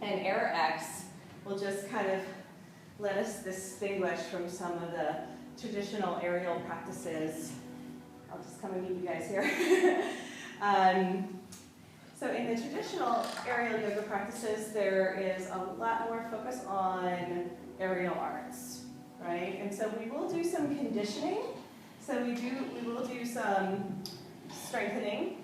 and error X will just kind of let us distinguish from some of the traditional aerial practices. I'll just come and meet you guys here. So in the traditional aerial yoga practices, there is a lot more focus on aerial arts, right? And so we will do some conditioning. So we will do some strengthening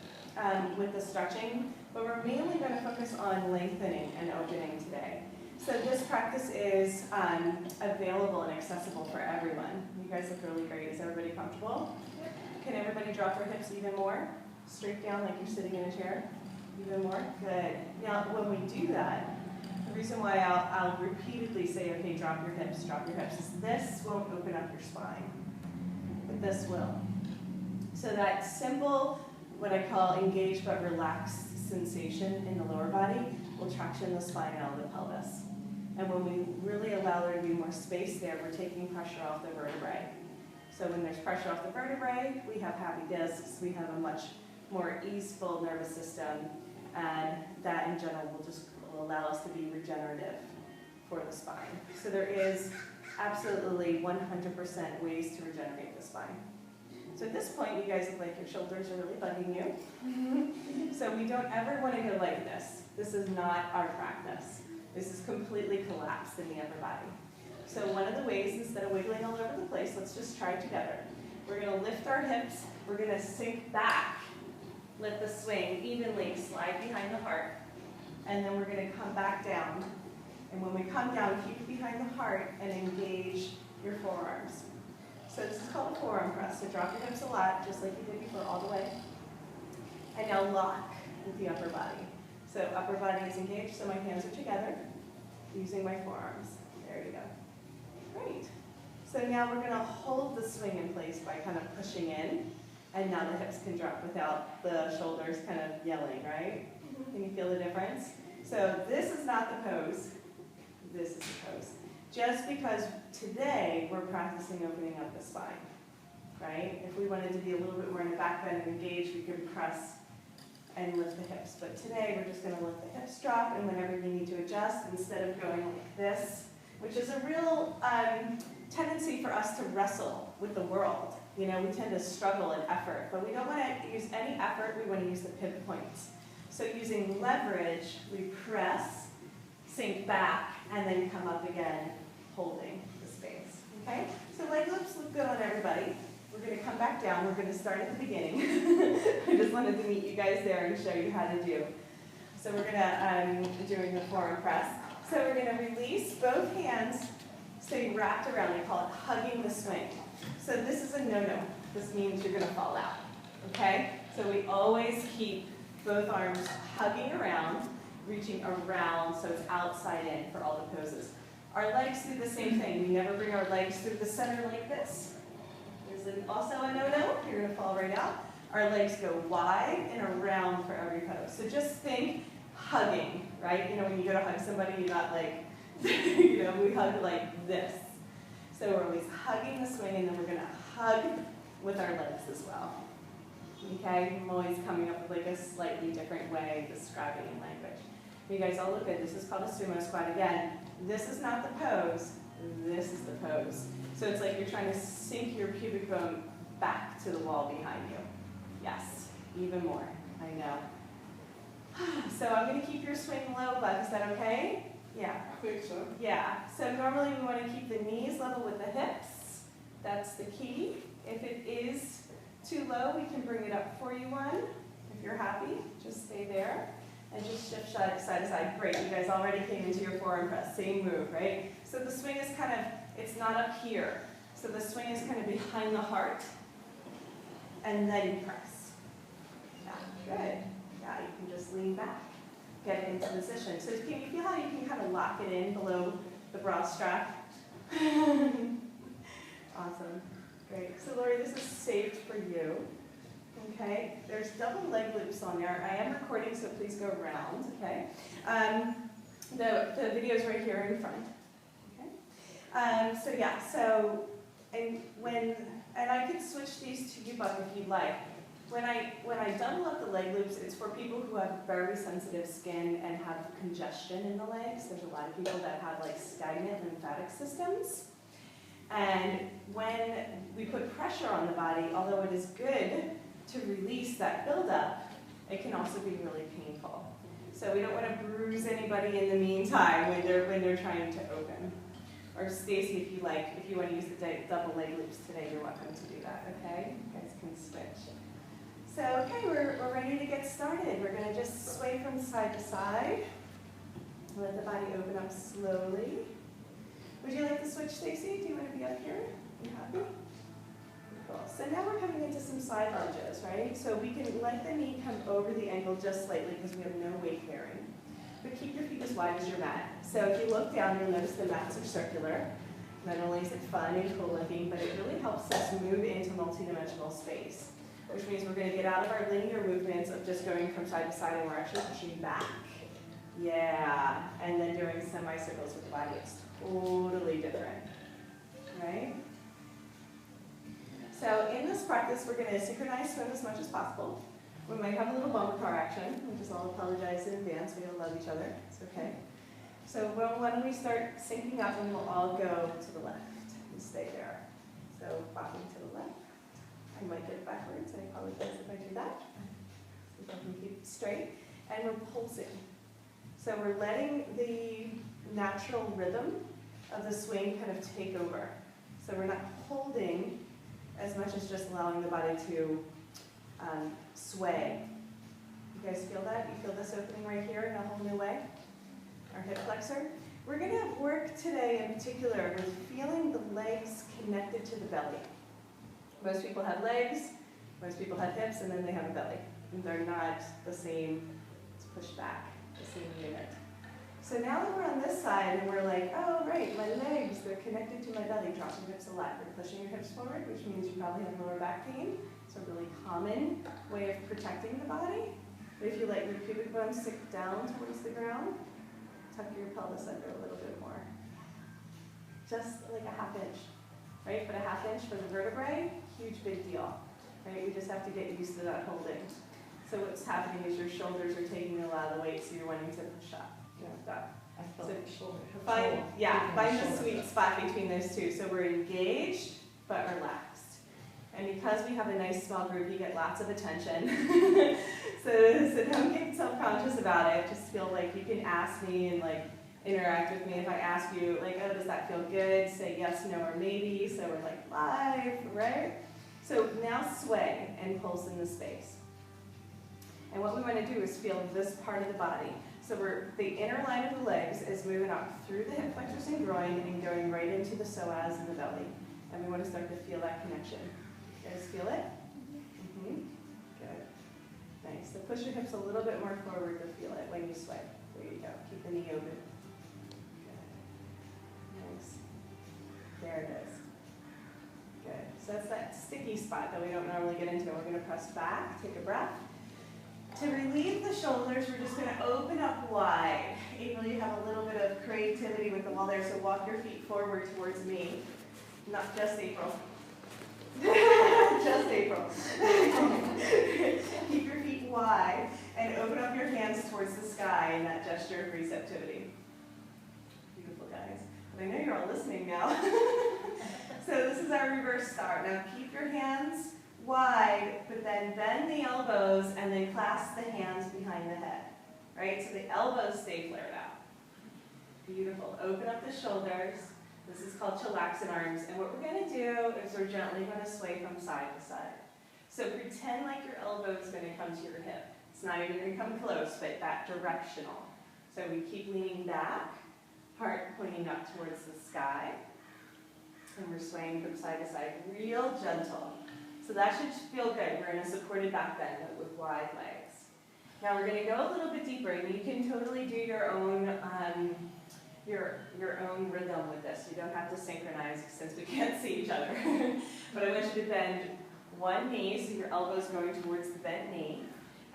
with the stretching, but we're mainly going to focus on lengthening and opening today. So this practice is available and accessible for everyone. You guys look really great. Is everybody comfortable? Can everybody drop their hips even more? Straight down like you're sitting in a chair? Even more? Good. Now, when we do that, the reason why I'll repeatedly say, okay, drop your hips, is this won't open up your spine, but this will. So that simple, what I call engaged but relaxed sensation in the lower body will traction the spine out of the pelvis. And when we really allow there to be more space there, we're taking pressure off the vertebrae. So when there's pressure off the vertebrae, we have happy discs, we have a much more easeful nervous system, and that in general will allow us to be regenerative for the spine. So there is absolutely 100% ways to regenerate the spine. So at this point, you guys look like your shoulders are really bugging you. So we don't ever want to go like this. This is not our practice. This is completely collapsed in the upper body. So one of the ways, instead of wiggling all over the place, let's just try together. We're going to lift our hips. We're going to sink back. Let the swing evenly slide behind the heart. And then we're going to come back down. And when we come down, keep it behind the heart and engage your forearms. So this is called a forearm press. So drop your hips a lot, just like you did before, all the way. And now lock with the upper body. So upper body is engaged, so my hands are together, using my forearms. There you go. Great. So now we're going to hold the swing in place by kind of pushing in. And now the hips can drop without the shoulders kind of yelling, right? Can you feel the difference? So this is not the pose. This is the pose. Just because today we're practicing opening up the spine, right? If we wanted to be a little bit more in the back bend and engage, we could press and lift the hips. But today we're just going to let the hips drop, and whenever you need to adjust, instead of going like this, which is a real tendency for us to wrestle with the world. You know, we tend to struggle in effort, but we don't want to use any effort. We want to use the pivot points. So using leverage, we press, sink back, and then come up again, holding the space. Okay? So leg lifts look good on everybody. We're going to come back down. We're going to start at the beginning. I just wanted to meet you guys there and show you how to do. So we're going to doing the forearm press. So we're going to release both hands, stay wrapped around. We call it hugging the swing. So this is a no-no. This means you're going to fall out. Okay? So we always keep both arms hugging around, reaching around so it's outside in for all the poses. Our legs do the same thing. We never bring our legs through the center like this. There's also a no-no. You're going to fall right out. Our legs go wide and around for every pose. So just think hugging, right? You know, when you go to hug somebody, you got like, you know, we hug like this. So we're always hugging the swing, and then we're going to hug with our legs as well. Okay? I'm always coming up with like a slightly different way of describing in language. You guys all look good. This is called a sumo squat. Again, this is not the pose. This is the pose. So it's like you're trying to sink your pubic bone back to the wall behind you. Yes, even more. I know. So I'm going to keep your swing low, bud. Is that okay? Yeah. I think so. Yeah. So normally we want to keep the knees level with the hips. That's the key. If it is too low, we can bring it up for you one. If you're happy, just stay there. And just shift side to side. Great, you guys already came into your forearm press. Same move, right? So the swing is kind of, it's not up here. So the swing is kind of behind the heart. And then you press. Yeah, good. Yeah, you can just lean back. Get it into position. So can you feel how you can kind of lock it in below the bra strap? Awesome. Great. So Lori, this is saved for you. Okay, there's double leg loops on there. I am recording, so please go around, okay? The video is right here in front, okay? So yeah, so, and I could switch these to you, Buck, if you'd like. When I double up the leg loops, it's for people who have very sensitive skin and have congestion in the legs. There's a lot of people that have like stagnant lymphatic systems. And when we put pressure on the body, although it is good to release that buildup, it can also be really painful. So we don't want to bruise anybody in the meantime when they're trying to open. Or Stacy, if you want to use the double leg loops today, you're welcome to do that, okay? You guys can switch. So, okay, we're ready to get started. We're going to just sway from side to side. Let the body open up slowly. Would you like to switch, Stacy? Do you want to be up here? You happy? Cool. So now we're coming into some side lunges, right? So we can let the knee come over the ankle just slightly because we have no weight bearing. But keep your feet as wide as your mat. So if you look down, you'll notice the mats are circular. Not only is it fun and cool looking, but it really helps us move into multidimensional space, which means we're going to get out of our linear movements of just going from side to side and we're actually pushing back. Yeah, and then doing semicircles with the body. It's totally different, right? So in this practice, we're going to synchronize swim as much as possible. We might have a little bumper car action. We just all apologize in advance. We all love each other. It's okay. So why don't we start syncing up and we'll all go to the left and stay there. So bopping to the left. I might get it backwards. I apologize if I do that. So we can keep it straight. And we're pulsing. So we're letting the natural rhythm of the swing kind of take over. So we're not holding as much as just allowing the body to sway. You guys feel that? You feel this opening right here in a whole new way? Our hip flexor. We're going to work today in particular with feeling the legs connected to the belly. Most people have legs, most people have hips, and then they have a belly. And they're not the same, it's pushed back, the same unit. So now that we're on this side and we're like, oh right, my legs, they're connected to my belly, drop your hips a lot. You're pushing your hips forward, which means you probably have lower back pain. It's a really common way of protecting the body. But if you let your pubic bone stick down towards the ground, tuck your pelvis under a little bit more. Just like a ½ inch, right? But a ½ inch for the vertebrae, huge big deal, right? We just have to get used to that holding. So what's happening is your shoulders are taking a lot of the weight, so you're wanting to push up. You know, that. I felt the shoulder. Find the sweet spot between those two. So we're engaged, but relaxed. And because we have a nice small group, you get lots of attention. so don't get self-conscious about it. Just feel like you can ask me and like interact with me. If I ask you, like, oh, does that feel good? Say yes, no, or maybe. So we're like live, right? So now sway and pulse in the space. And what we want to do is feel this part of the body. So the inner line of the legs is moving up through the hip flexors and groin and going right into the psoas and the belly. And we want to start to feel that connection. You guys feel it? Mm-hmm. Good. Nice. So push your hips a little bit more forward to feel it when you sway. There you go. Keep the knee open. Good. Nice. There it is. Good. So that's that sticky spot that we don't normally get into. We're going to press back. Take a breath. To relieve the shoulders, we're just going to open up wide. April, you have a little bit of creativity with the wall there, so walk your feet forward towards me. Not just April. Just April. Keep your feet wide and open up your hands towards the sky in that gesture of receptivity. Beautiful, guys. But I know you're all listening now. So this is our reverse star. Now keep your hands wide, but then bend the elbows and then clasp the hands behind the head, right? So the elbows stay flared out. Beautiful. Open up the shoulders. This is called chillaxin arms. And what we're going to do is we're gently going to sway from side to side. So pretend like your elbow is going to come to your hip. It's not even going to come close, but that directional. So we keep leaning back, heart pointing up towards the sky. And we're swaying from side to side, real gentle. So that should feel good. We're in a supported back bend with wide legs. Now we're going to go a little bit deeper, and you can totally do your own rhythm with this. You don't have to synchronize since we can't see each other. But I want you to bend one knee, so your elbow's going towards the bent knee,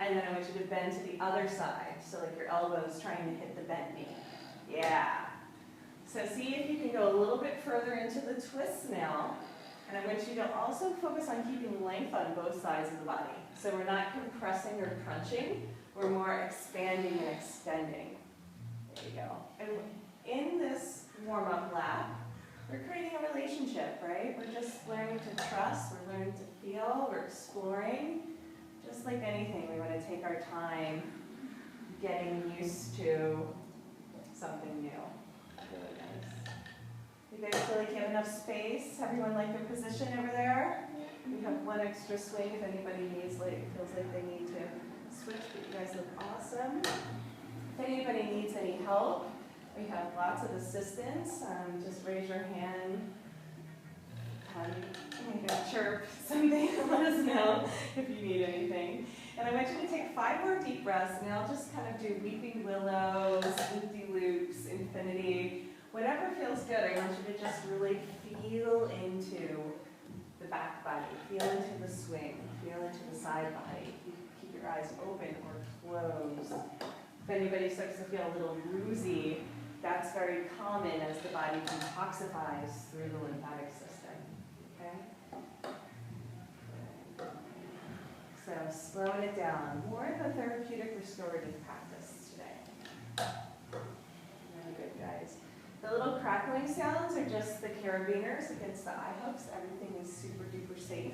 and then I want you to bend to the other side, so like your elbow's trying to hit the bent knee. Yeah. So see if you can go a little bit further into the twist now. And I want you to also focus on keeping length on both sides of the body. So we're not compressing or crunching, we're more expanding and extending. There you go. And in this warm-up lap, we're creating a relationship, right? We're just learning to trust, we're learning to feel, we're exploring. Just like anything, we want to take our time getting used to something new. Really nice. You guys feel like you have enough space? Everyone like their position over there? We have one extra swing if anybody feels like they need to switch, but you guys look awesome. If anybody needs any help, we have lots of assistance. Just raise your hand. Chirp something, let us know if you need anything. And I want you to take 5 more deep breaths, and I'll just kind of do weeping willows, loop-de-loops, infinity, whatever feels good. I want you to just really feel into the back body, feel into the swing, feel into the side body. Keep your eyes open or closed. If anybody starts to feel a little woozy, that's very common as the body detoxifies through the lymphatic system. Okay? So slowing it down. More of a therapeutic restorative practice today. Really good, guys. The little crackling sounds are just the carabiners against the eye hooks. Everything is super duper safe.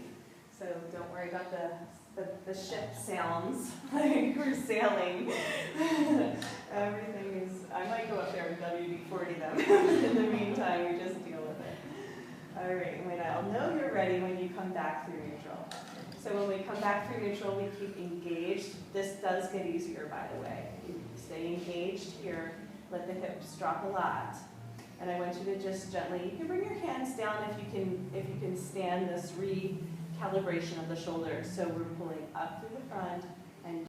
So don't worry about the ship sounds like we're sailing. Everything is, I might go up there and WD-40 them. In the meantime, we just deal with it. All right, and I'll know you're ready when you come back through neutral. So when we come back through neutral, we keep engaged. This does get easier, by the way. You stay engaged here, let the hips drop a lot. And I want you to just gently, you can bring your hands down if you can stand this recalibration of the shoulders. So we're pulling up through the front,